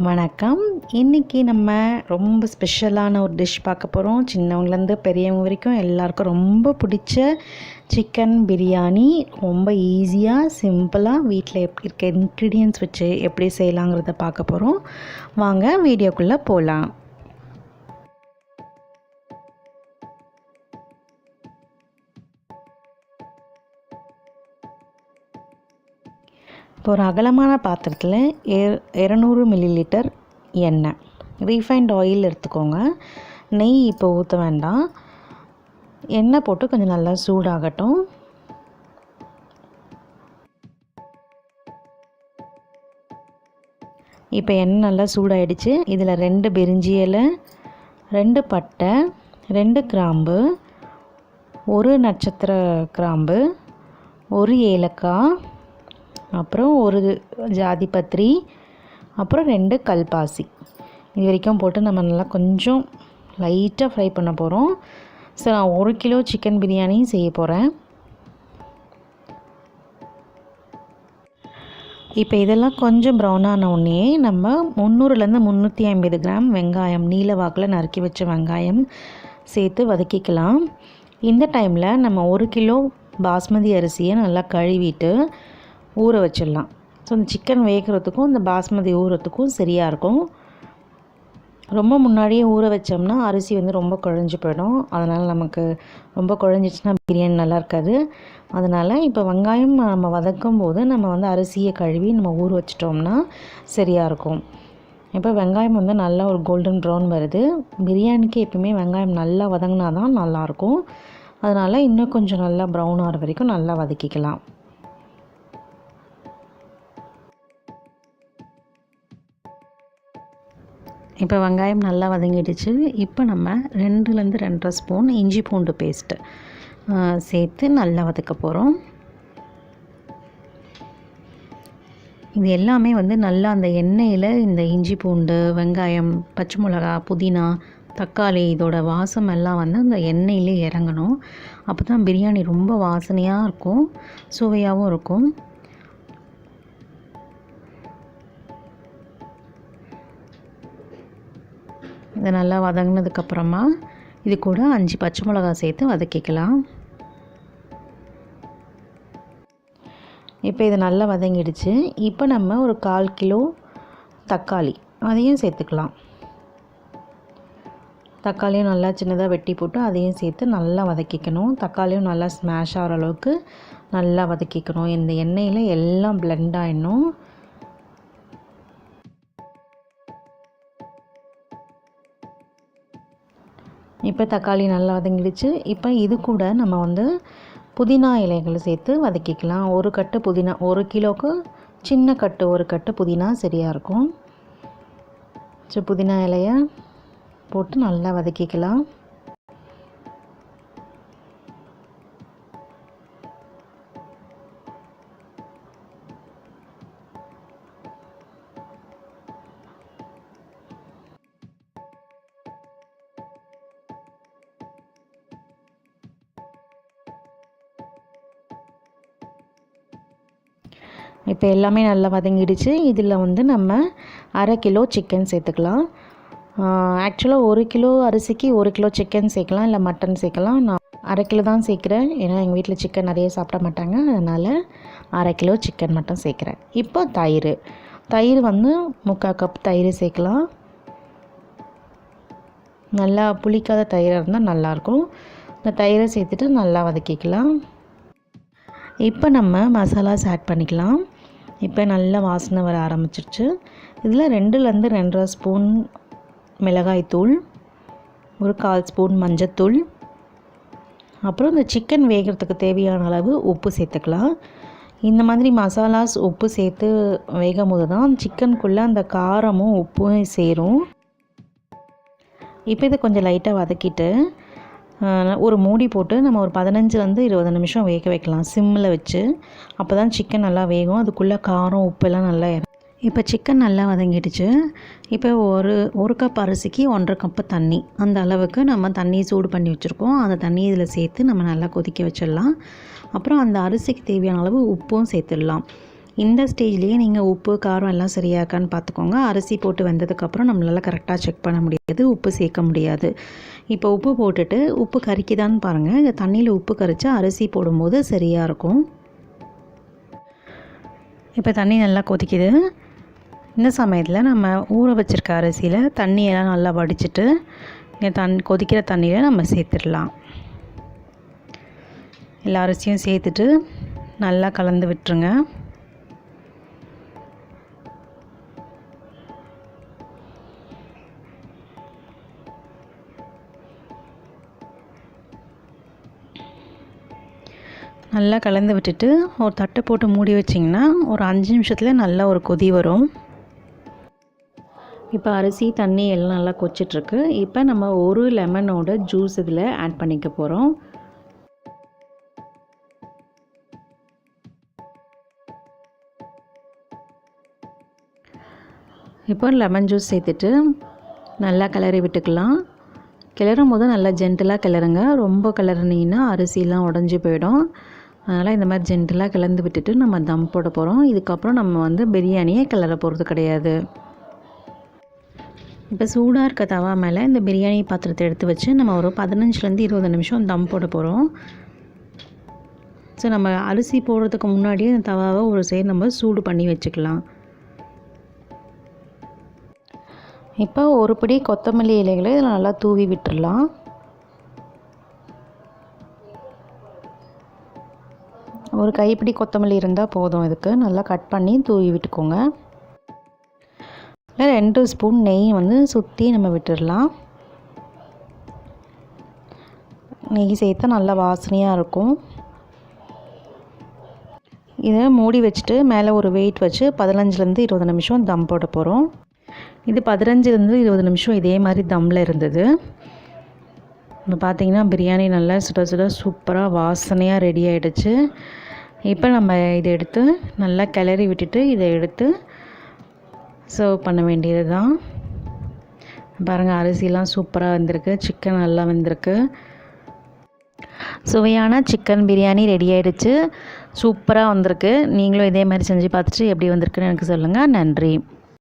வணக்கம். இன்றைக்கி நம்ம ரொம்ப ஸ்பெஷலான ஒரு டிஷ் பார்க்க போகிறோம். சின்னவங்கலேருந்து பெரியவங்க வரைக்கும் எல்லாருக்கும் ரொம்ப பிடிச்ச சிக்கன் பிரியாணி. ரொம்ப ஈஸியாக சிம்பிளாக வீட்டில் எப்படி இருக்க இன்க்ரீடியன்ட்ஸ் வச்சு எப்படி செய்யலாங்கிறத பார்க்க போகிறோம். வாங்க வீடியோக்குள்ளே போகலாம். இப்போ ஒரு அகலமான பாத்திரத்தில் 200 மில்லிலிட்டர் எண்ணெய், ரீஃபைண்ட் ஆயில் எடுத்துக்கோங்க. நெய் இப்போ ஊற்ற வேண்டாம். எண்ணெய் போட்டு கொஞ்சம் நல்லா சூடாகட்டும். இப்போ எண்ணெய் நல்லா சூடாயிடுச்சு. இதில் 2 பிரிஞ்சி இலை, 2 பட்டை, 2 கிராம்பு, 1 நட்சத்திர கிராம்பு, 1 ஏலக்காய், அப்புறம் 1 ஜாதி பத்திரி, அப்புறம் 2 கல்பாசி. இது வரைக்கும் போட்டு நம்ம நல்லா கொஞ்சம் லைட்டாக ஃப்ரை பண்ண போகிறோம். ஸோ நான் 1 கிலோ சிக்கன் பிரியாணி செய்ய போகிறேன். இப்போ இதெல்லாம் கொஞ்சம் ப்ரௌனான உடனே நம்ம 300லேருந்து 350 கிராம் வெங்காயம், நீல வாக்கில் நறுக்கி வச்ச வெங்காயம் சேர்த்து வதக்கிக்கலாம். இந்த டைமில் நம்ம 1 கிலோ பாஸ்மதி அரிசியை நல்லா கழுவிட்டு ஊற வச்சிடலாம். ஸோ இந்த சிக்கன் வேகிறதுக்கும் இந்த பாஸ்மதி ஊறத்துக்கும் சரியாக இருக்கும். ரொம்ப முன்னாடியே ஊற வச்சோம்னா அரிசி ரொம்ப குழஞ்சி போயிடும். அதனால் நமக்கு ரொம்ப குழஞ்சிச்சின்னா பிரியாணி நல்லா இருக்காது. அதனால் இப்போ வெங்காயம் நம்ம வதக்கும் போது நம்ம அரிசியை கழுவி நம்ம ஊற வச்சிட்டோம்னா சரியாக இருக்கும். இப்போ வெங்காயம் நல்லா ஒரு கோல்டன் ப்ரௌன் வருது. பிரியாணிக்கு எப்பவுமே வெங்காயம் நல்லா வதங்கினா தான் நல்லாயிருக்கும். அதனால் இன்னும் கொஞ்சம் நல்லா ப்ரௌன் ஆகிற வரைக்கும் நல்லா வதக்கிக்கலாம். இப்போ வெங்காயம் நல்லா வதங்கிடுச்சு. இப்போ நம்ம 2லேருந்து 2.5 ஸ்பூன் இஞ்சி பூண்டு பேஸ்ட்டு சேர்த்து நல்லா வதக்க போகிறோம். இது எல்லாமே நல்லா அந்த எண்ணெயில் இந்த இஞ்சி பூண்டு, வெங்காயம், பச்சை மிளகா, புதினா, தக்காளி இதோட வாசம் எல்லாம் அந்த எண்ணெயிலே இறங்கணும். அப்போ தான் பிரியாணி ரொம்ப வாசனையாக இருக்கும், சுவையாகவும் இருக்கும். இதை நல்லா வதங்கினதுக்கப்புறமா இது கூட 5 பச்சை மிளகா சேர்த்து வதக்கிக்கலாம். இப்போ இது நல்லா வதங்கிடுச்சு. இப்போ நம்ம ஒரு 1/4 கிலோ தக்காளி அதையும் சேர்த்துக்கலாம். தக்காளியும் நல்லா சின்னதாக வெட்டி போட்டு அதையும் சேர்த்து நல்லா வதக்கிக்கணும். தக்காளியும் நல்லா ஸ்மாஷ் ஆகிற அளவுக்கு நல்லா வதக்கிக்கணும். இந்த எண்ணெயில் எல்லாம் பிளெண்ட் ஆகிடணும். இப்போ தக்காளி நல்லா வதங்கிடுச்சு. இப்போ இது கூட நம்ம புதினா இலைகளை சேர்த்து வதக்கிக்கலாம். 1 கட்டு புதினா, 1 கிலோவுக்கு சின்ன கட்டு 1 கட்டு புதினா சரியாக இருக்கும். ஸோ புதினா இலையை போட்டு நல்லா வதக்கிக்கலாம். இப்போ எல்லாமே நல்லா வதங்கிடுச்சு. இதில் நம்ம 1/2 கிலோ சிக்கன் சேர்த்துக்கலாம். ஆக்சுவலாக 1 கிலோ அரிசிக்கு 1 கிலோ சிக்கன் சேர்க்கலாம், இல்லை மட்டன் சேர்க்கலாம். நான் 1/2 கிலோ தான் சேர்க்குறேன். ஏன்னா எங்கள் வீட்டில் சிக்கன் நிறைய சாப்பிட மாட்டாங்க. அதனால் 1/2 கிலோ சிக்கன் மட்டும் சேர்க்குறேன். இப்போ தயிர் 3/4 கப் தயிர் சேர்க்கலாம். நல்லா புளிக்காத தயிராக இருந்தால் நல்லாயிருக்கும். இந்த தயிரை சேர்த்துட்டு நல்லா வதக்கிக்கலாம். இப்போ நம்ம மசாலாஸ் ஆட் பண்ணிக்கலாம். இப்போ நல்லா வாசனை வர ஆரம்பிச்சிருச்சு. இதில் 2லேருந்து 2.5 ஸ்பூன் மிளகாய்த்தூள், ஒரு 1/4 ஸ்பூன் மஞ்சத்தூள், அப்புறம் இந்த சிக்கன் வேகிறதுக்கு தேவையான அளவு உப்பு சேர்த்துக்கலாம். இந்த மாதிரி மசாலாஸ் உப்பு சேர்த்து வேகும் போது தான் சிக்கனுக்குள்ளே அந்த காரமும் உப்பும் சேரும். இப்போ இதை கொஞ்சம் லைட்டாக வதக்கிட்டு ஒரு மூடி போட்டு நம்ம ஒரு 15லேருந்து 20 நிமிஷம் வேக வைக்கலாம் சிம்மில் வச்சு. அப்போ தான் சிக்கன் நல்லா வேகும், அதுக்குள்ளே காரம் உப்பெல்லாம் நல்லா இப்போ சிக்கன் நல்லா வதங்கிடுச்சு. இப்போ ஒரு கப் அரிசிக்கு 1.5 கப்பு தண்ணி, அந்த அளவுக்கு நம்ம தண்ணி சூடு பண்ணி வச்சுருக்கோம். அந்த தண்ணி இதில் சேர்த்து நம்ம நல்லா கொதிக்க வச்சிடலாம். அப்புறம் அந்த அரிசிக்கு தேவையான அளவு உப்பும் சேர்த்துடலாம். இந்த ஸ்டேஜ்லேயே நீங்கள் உப்பு காரம் எல்லாம் சரியாக இருக்கான்னு பார்த்துக்கோங்க. அரிசி போட்டு வெந்ததுக்கப்புறம் நம்மளால் கரெக்டாக செக் பண்ண முடியாது, உப்பு சேர்க்க முடியாது. இப்போ உப்பு போட்டுட்டு உப்பு கரிக்குதான்னு பாருங்கள். இந்த தண்ணியில் உப்பு கரிச்சா அரிசி போடும்போது சரியாக இருக்கும். இப்போ தண்ணி நல்லா கொதிக்குது. இந்த சமயத்தில் நம்ம ஊற வச்சுருக்க அரிசியில் தண்ணியெல்லாம் நல்லா வடிச்சிட்டு கொதிக்கிற தண்ணியில் நம்ம சேர்த்துடலாம். எல்லா அரிசியும் சேர்த்துட்டு நல்லா கலந்து விட்டுருங்க. நல்லா கலந்து விட்டுட்டு ஒரு தட்டை போட்டு மூடி வச்சிங்கன்னா ஒரு 5 நிமிஷத்தில் நல்லா ஒரு கொதி வரும். இப்போ அரிசி தண்ணி எல்லாம் நல்லா கொச்சிட்ருக்கு. இப்போ நம்ம ஒரு லெமனோட ஜூஸ் இதில் ஆட் பண்ணிக்க போகிறோம். இப்போ லெமன் ஜூஸ் சேர்த்துட்டு நல்லா கிளறி விட்டுக்கலாம். கிளறும் போது நல்லா ஜென்டிலாக கிளறுங்க. ரொம்ப கிளறினீங்கன்னா அரிசிலாம் உடஞ்சி போயிடும். அதனால் இந்த மாதிரி ஜென்டிலாக கிளந்து விட்டுட்டு நம்ம தம் போட போகிறோம். இதுக்கப்புறம் நம்ம பிரியாணியை கிளற போகிறது கிடையாது. இப்போ சூடாக இருக்க தவா மேலே இந்த பிரியாணி பாத்திரத்தை எடுத்து வச்சு நம்ம ஒரு 15லேருந்து 20 நிமிஷம் தம் போட போகிறோம். ஸோ நம்ம அரிசி போடுறதுக்கு முன்னாடியே இந்த தவாவை ஒரு சைடு நம்ம சூடு பண்ணி வச்சுக்கலாம். இப்போ ஒரு பிடி கொத்தமல்லி இலைகளை இதில் நல்லா தூவி விட்டுடலாம். ஒரு கைப்பிடி கொத்தமல்லி இருந்தால் போதும். இதுக்கு நல்லா கட் பண்ணி தூவி விட்டுக்கோங்க. இல்லை 2 ஸ்பூன் நெய் சுற்றி நம்ம விட்டுடலாம். நெய் சேர்த்தா நல்லா வாசனையாக இருக்கும். இதை மூடி வச்சுட்டு மேலே ஒரு வெயிட் வச்சு 15லேருந்து 20 நிமிஷம் தம் போட போகிறோம். இது 15லேருந்து 20 நிமிஷம் இதே மாதிரி தம்மில் இருந்தது. இப்போ பார்த்திங்கன்னா பிரியாணி நல்லா சுட சுட சூப்பராக வாசனையாக ரெடி ஆகிடுச்சு. இப்போ நம்ம இதை எடுத்து நல்லா கிளறி விட்டுட்டு இதை எடுத்து சர்வ் பண்ண வேண்டியது தான். பாருங்கள் அரிசிலாம் சூப்பராக வந்திருக்கு, சிக்கன் நல்லா வந்திருக்கு. சுவையான சிக்கன் பிரியாணி ரெடி ஆகிடுச்சு. சூப்பராக வந்திருக்கு. நீங்களும் இதே மாதிரி செஞ்சு பார்த்துட்டு எப்படி வந்திருக்குன்னு எனக்கு சொல்லுங்கள். நன்றி.